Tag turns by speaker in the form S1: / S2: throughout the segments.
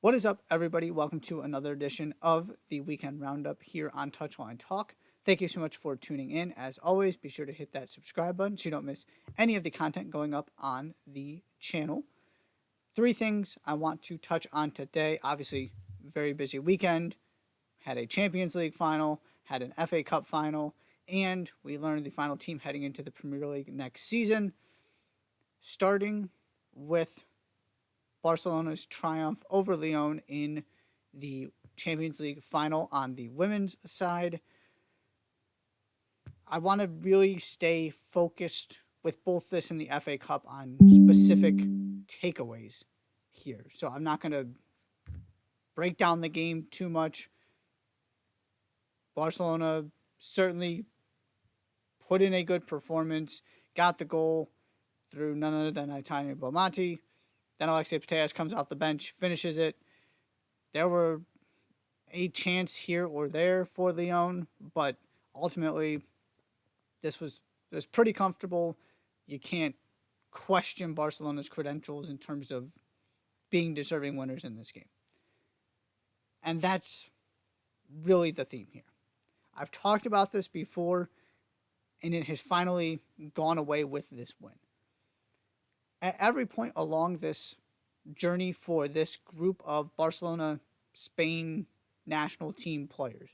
S1: What is up, everybody? Welcome to another edition of the Weekend Roundup here on Touchline Talk. Thank you so much for tuning in. As always, be sure to hit that subscribe button so you don't miss any of the content going up on the channel. Three things I want to touch on today. Obviously, very busy weekend. Had a Champions League final, had an FA Cup final, and we learned the final team heading into the Premier League next season. Starting with Barcelona's triumph over Lyon in the Champions League final on the women's side. I want to really stay focused with both this and the FA Cup on specific takeaways here. So I'm not going to break down the game too much. Barcelona certainly put in a good performance, got the goal through none other than Tanya Bomati. Then Alexia Putellas comes off the bench, finishes it. There were a chance here or there for Lyon, but ultimately this was pretty comfortable. You can't question Barcelona's credentials in terms of being deserving winners in this game. And that's really the theme here. I've talked about this before, and it has finally gone away with this win. At every point along this journey for this group of Barcelona, Spain national team players,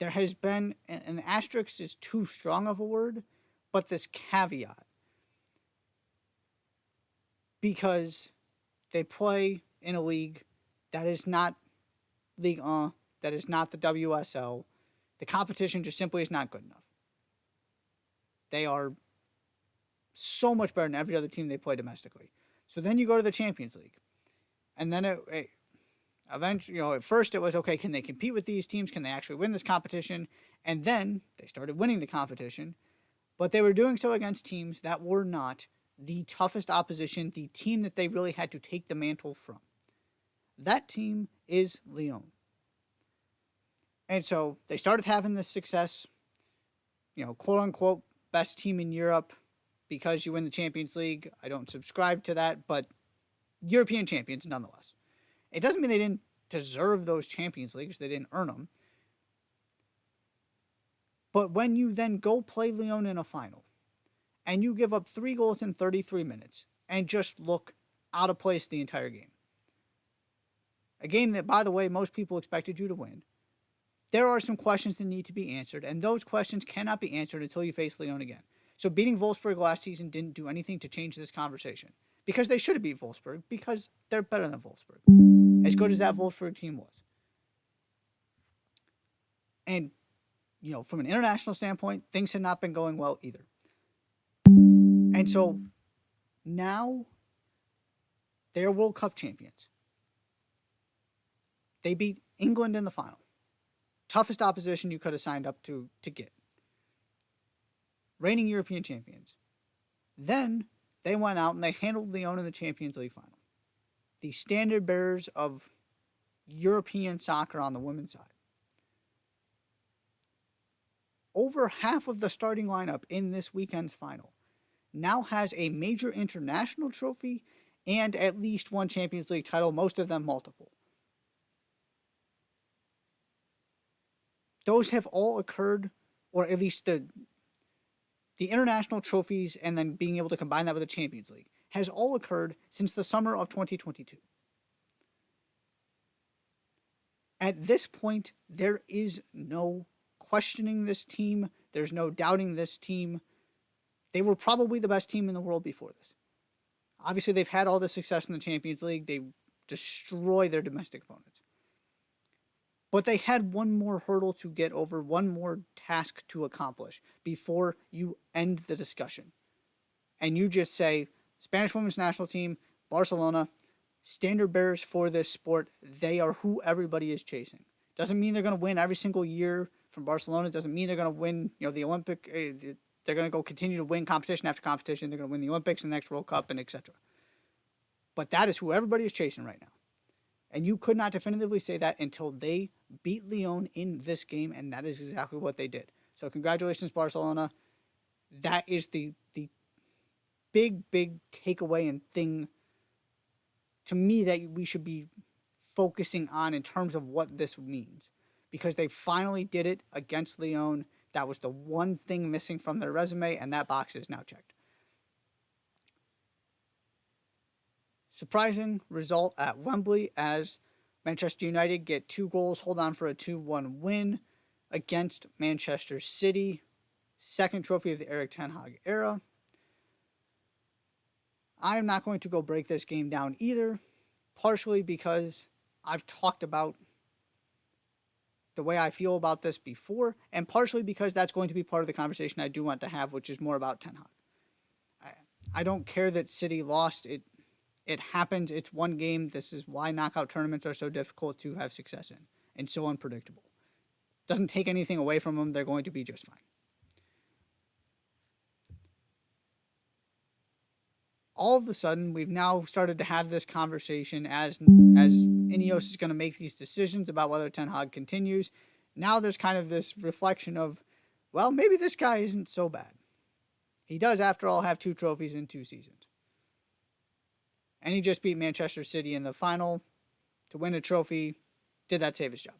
S1: there has been an asterisk is too strong of a word, but this caveat, because they play in a league that is not Ligue 1, that is not the WSL. The competition just simply is not good enough. They are so much better than every other team they play domestically. So then you go to the Champions League. And then eventually, at first it was, okay, can they compete with these teams? Can they actually win this competition? And then they started winning the competition. But they were doing so against teams that were not the toughest opposition, the team that they really had to take the mantle from. That team is Lyon. And so they started having this success, quote unquote, best team in Europe because you win the Champions League. I don't subscribe to that, but European champions nonetheless. It doesn't mean they didn't deserve those Champions Leagues. They didn't earn them. But when you then go play Lyon in a final and you give up 3 goals in 33 minutes and just look out of place the entire game, a game that, by the way, most people expected you to win, there are some questions that need to be answered, and those questions cannot be answered until you face Lyon again. So beating Wolfsburg last season didn't do anything to change this conversation. Because they should have beat Wolfsburg, because they're better than Wolfsburg. As good as that Wolfsburg team was. And, from an international standpoint, things had not been going well either. And so now they're World Cup champions. They beat England in the final. Toughest opposition you could have signed up to get. Reigning European champions. Then they went out and they handled Lyon in the Champions League final. The standard bearers of European soccer on the women's side. Over half of the starting lineup in this weekend's final now has a major international trophy and at least one Champions League title, most of them multiple. Those have all occurred, or at least the international trophies and then being able to combine that with the Champions League has all occurred since the summer of 2022. At this point, there is no questioning this team. There's no doubting this team. They were probably the best team in the world before this. Obviously, they've had all the success in the Champions League. They destroy their domestic opponents. But they had one more hurdle to get over, one more task to accomplish before you end the discussion. And you just say, Spanish women's national team, Barcelona, standard bearers for this sport, they are who everybody is chasing. Doesn't mean they're going to win every single year from Barcelona. Doesn't mean they're going to win, the Olympic. They're going to go continue to win competition after competition. They're going to win the Olympics and the next World Cup and etc. But that is who everybody is chasing right now. And you could not definitively say that until they beat Lyon in this game, and that is exactly what they did. So congratulations, Barcelona. That is the big takeaway and thing to me that we should be focusing on in terms of what this means, because they finally did it against Lyon. That was the one thing missing from their resume, and that box is now checked. Surprising result at Wembley as Manchester United get 2 goals, hold on for a 2-1 win against Manchester City. Second trophy of the Erik ten Hag era. I am not going to go break this game down either, partially because I've talked about the way I feel about this before, and partially because that's going to be part of the conversation I do want to have, which is more about Ten Hag. I don't care that City lost. It happens. It's one game. This is why knockout tournaments are so difficult to have success in and so unpredictable. Doesn't take anything away from them. They're going to be just fine. All of a sudden, we've now started to have this conversation as Ineos is going to make these decisions about whether Ten Hag continues. Now there's kind of this reflection of, well, maybe this guy isn't so bad. He does, after all, have 2 trophies in 2 seasons. And he just beat Manchester City in the final to win a trophy. Did that save his job?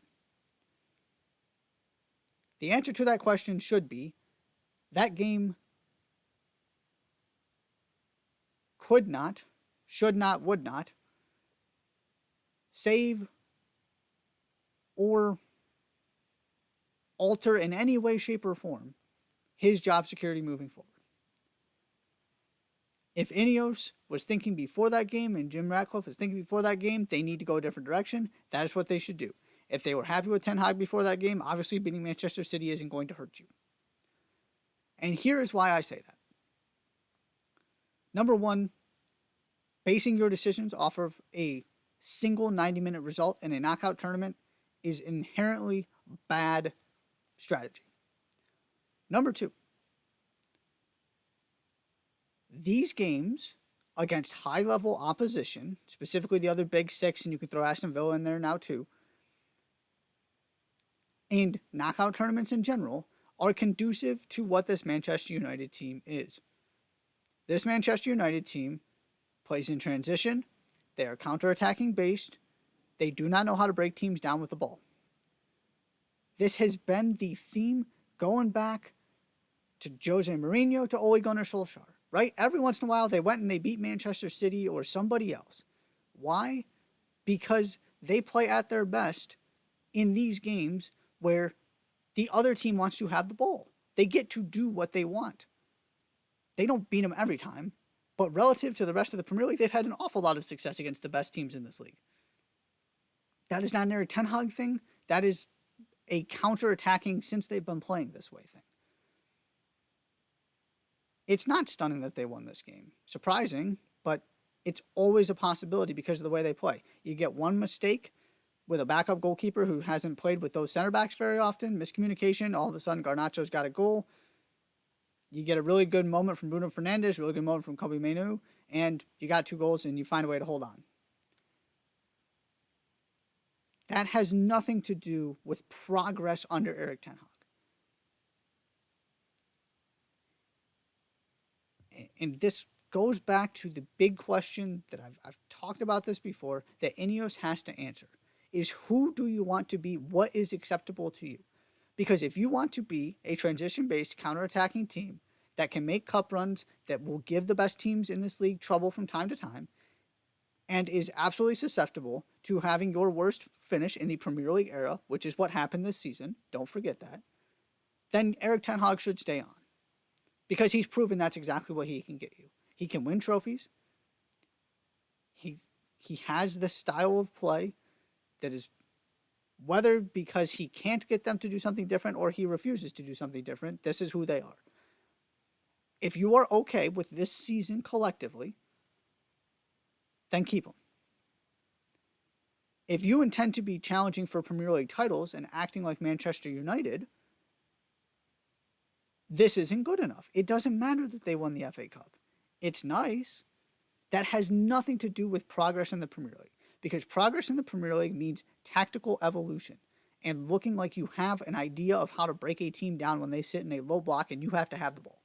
S1: The answer to that question should be that game could not, should not, would not save or alter in any way, shape, or form his job security moving forward. If Ineos was thinking before that game and Jim Ratcliffe was thinking before that game, they need to go a different direction. That is what they should do. If they were happy with Ten Hag before that game, obviously beating Manchester City isn't going to hurt you. And here is why I say that. Number one, basing your decisions off of a single 90-minute result in a knockout tournament is inherently bad strategy. Number two, these games against high-level opposition, specifically the other big 6, and you can throw Aston Villa in there now too, and knockout tournaments in general, are conducive to what this Manchester United team is. This Manchester United team plays in transition. They are counter-attacking based. They do not know how to break teams down with the ball. This has been the theme going back to Jose Mourinho to Ole Gunnar Solskjaer, right? Every once in a while they went and they beat Manchester City or somebody else. Why? Because they play at their best in these games where the other team wants to have the ball. They get to do what they want. They don't beat them every time, but relative to the rest of the Premier League, they've had an awful lot of success against the best teams in this league. That is not an Erik ten Hag thing. That is a counter-attacking, since they've been playing this way thing. It's not stunning that they won this game. Surprising, but it's always a possibility because of the way they play. You get one mistake with a backup goalkeeper who hasn't played with those center backs very often, miscommunication, all of a sudden Garnacho's got a goal. You get a really good moment from Bruno Fernandes, really good moment from Kobe Mainoo, and you got 2 goals and you find a way to hold on. That has nothing to do with progress under Erik ten Hag. And this goes back to the big question that I've talked about this before, that Ineos has to answer, is who do you want to be? What is acceptable to you? Because if you want to be a transition-based, counter-attacking team that can make cup runs, that will give the best teams in this league trouble from time to time, and is absolutely susceptible to having your worst finish in the Premier League era, which is what happened this season, don't forget that, then Erik ten Hag should stay on. Because he's proven that's exactly what he can get you. He can win trophies. He has the style of play that is, whether because he can't get them to do something different or he refuses to do something different, this is who they are. If you are okay with this season collectively, then keep them. If you intend to be challenging for Premier League titles and acting like Manchester United, this isn't good enough. It doesn't matter that they won the FA Cup. It's nice. That has nothing to do with progress in the Premier League, because progress in the Premier League means tactical evolution and looking like you have an idea of how to break a team down when they sit in a low block and you have to have the ball,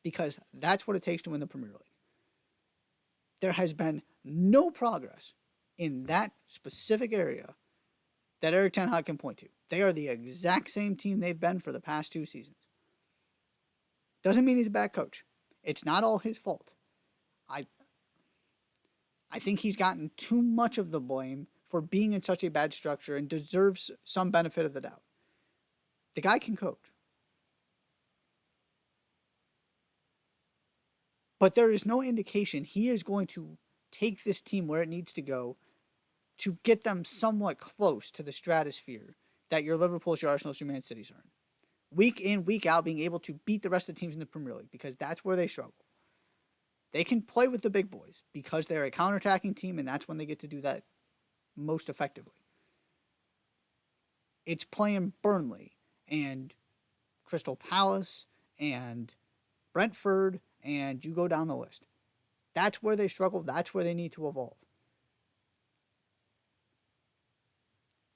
S1: because that's what it takes to win the Premier League. There has been no progress in that specific area that Erik Ten Hag can point to. They are the exact same team they've been for the past 2 seasons. Doesn't mean he's a bad coach. It's not all his fault. I I think he's gotten too much of the blame for being in such a bad structure and deserves some benefit of the doubt. The guy can coach. But there is no indication he is going to take this team where it needs to go to get them somewhat close to the stratosphere that your Liverpool's, your Arsenal's, your Man City's are in. Week in, week out, being able to beat the rest of the teams in the Premier League, because that's where they struggle. They can play with the big boys because they're a counterattacking team, and that's when they get to do that most effectively. It's playing Burnley and Crystal Palace and Brentford, and you go down the list. That's where they struggle. That's where they need to evolve.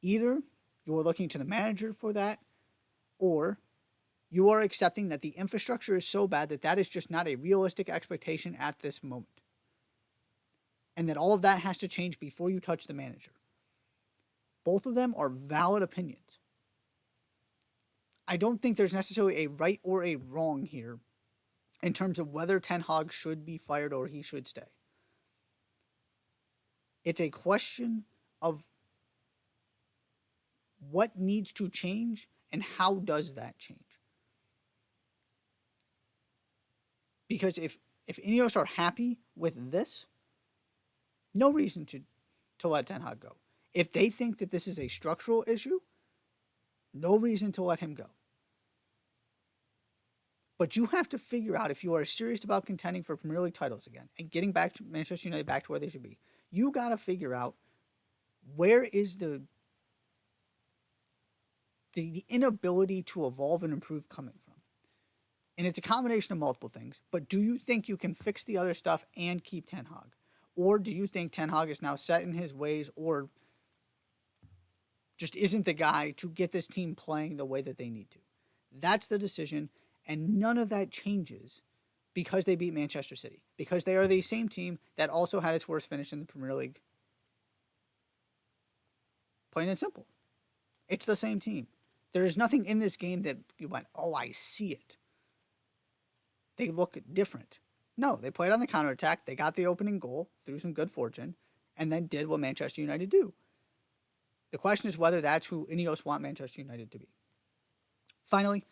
S1: Either you are looking to the manager for that, or you are accepting that the infrastructure is so bad that that is just not a realistic expectation at this moment. And that all of that has to change before you touch the manager. Both of them are valid opinions. I don't think there's necessarily a right or a wrong here in terms of whether Ten Hag should be fired or he should stay. It's a question of what needs to change and how does that change. Because if Ineos are happy with this, no reason to let Ten Hag go. If they think that this is a structural issue, no reason to let him go. But you have to figure out, if you are serious about contending for Premier League titles again and getting back to Manchester United back to where they should be, you got to figure out where is the inability to evolve and improve coming from. And it's a combination of multiple things. But do you think you can fix the other stuff and keep Ten Hag? Or do you think Ten Hag is now set in his ways, or just isn't the guy to get this team playing the way that they need to? That's the decision. And none of that changes because they beat Manchester City. Because they are the same team that also had its worst finish in the Premier League. Plain and simple. It's the same team. There is nothing in this game that you went, oh, I see it. They look different. No, they played on the counterattack. They got the opening goal through some good fortune and then did what Manchester United do. The question is whether that's who Ineos want Manchester United to be. Finally,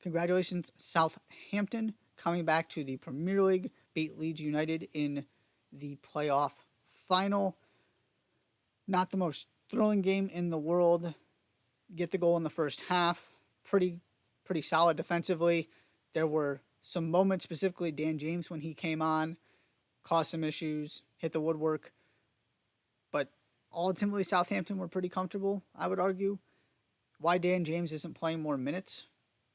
S1: congratulations, Southampton, coming back to the Premier League, beat Leeds United in the playoff final. Not the most thrilling game in the world. Get the goal in the first half. Pretty solid defensively. There were some moments, specifically Dan James when he came on, caused some issues, hit the woodwork. But ultimately, Southampton were pretty comfortable, I would argue. Why Dan James isn't playing more minutes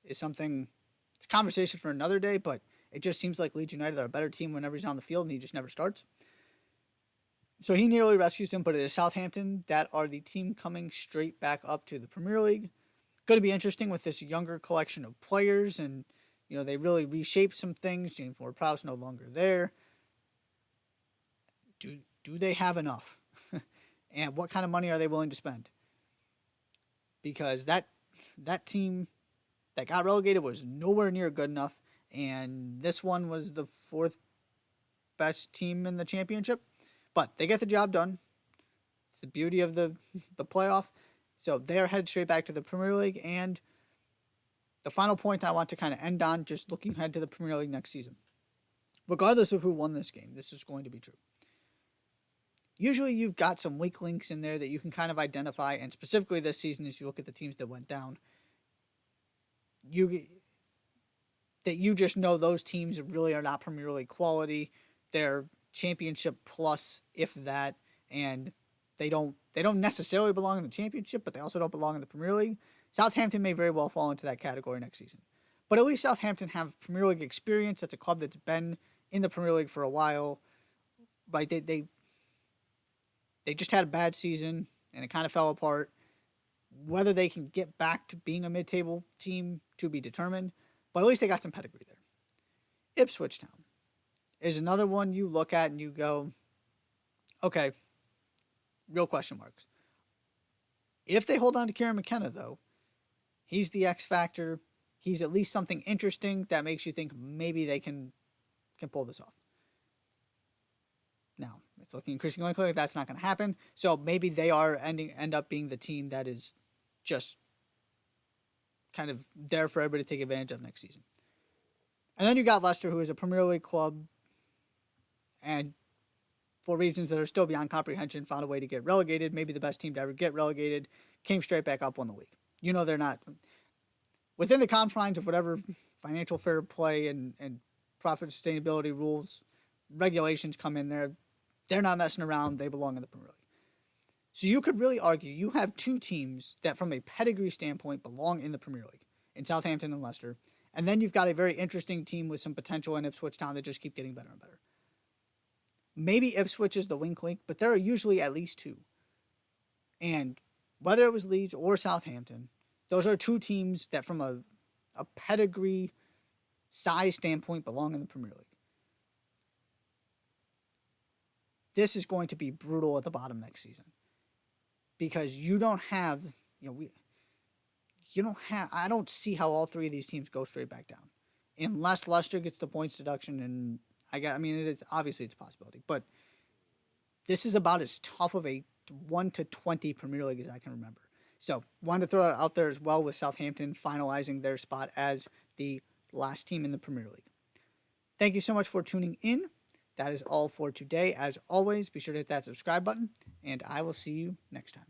S1: is something, it's a conversation for another day, but it just seems like Leeds United are a better team whenever he's on the field and he just never starts. So he nearly rescues him, but it is Southampton that are the team coming straight back up to the Premier League. Going to be interesting with this younger collection of players, and they really reshaped some things. James Ward-Prowse no longer there. Do they have enough? And what kind of money are they willing to spend? Because that team that got relegated was nowhere near good enough, and this one was the fourth best team in the championship. But they get the job done. It's the beauty of the playoff. So they're headed straight back to the Premier League. And the final point I want to kind of end on, just looking ahead to the Premier League next season. Regardless of who won this game, this is going to be true. Usually you've got some weak links in there that you can kind of identify. And specifically this season, as you look at the teams that went down, you just know those teams really are not Premier League quality. They're Championship plus, if that, and they don't necessarily belong in the Championship, but they also don't belong in the Premier League. Southampton may very well fall into that category next season, but at least Southampton have Premier League experience. That's a club that's been in the Premier League for a while. Right? They just had a bad season and it kind of fell apart. Whether they can get back to being a mid-table team to be determined, but at least they got some pedigree there. Ipswich Town is another one you look at and you go, okay, real question marks. If they hold on to Kieran McKenna, though, he's the X factor. He's at least something interesting that makes you think maybe they can pull this off. Now, it's looking increasingly likely that's not going to happen. So maybe they are end up being the team that is just kind of there for everybody to take advantage of next season. And then you got Leicester, who is a Premier League club, and for reasons that are still beyond comprehension, found a way to get relegated. Maybe the best team to ever get relegated. Came straight back up, won the league. You know they're not within the confines of whatever financial fair play and profit sustainability rules, regulations come in there. They're not messing around. They belong in the Premier League. So you could really argue you have two teams that, from a pedigree standpoint, belong in the Premier League, in Southampton and Leicester. And then you've got a very interesting team with some potential in Ipswich Town that just keep getting better and better. Maybe Ipswich is the wink link, but there are usually at least two. And whether it was Leeds or Southampton, those are two teams that, from a pedigree size standpoint, belong in the Premier League. This is going to be brutal at the bottom next season because you don't have, I don't see how all three of these teams go straight back down unless Leicester gets the points deduction. And it is obviously it's a possibility, but this is about as tough of a 1 to 20 Premier League as I can remember. So wanted to throw it out there as well with Southampton finalizing their spot as the last team in the Premier League. Thank you so much for tuning in. That is all for today. As always, be sure to hit that subscribe button, and I will see you next time.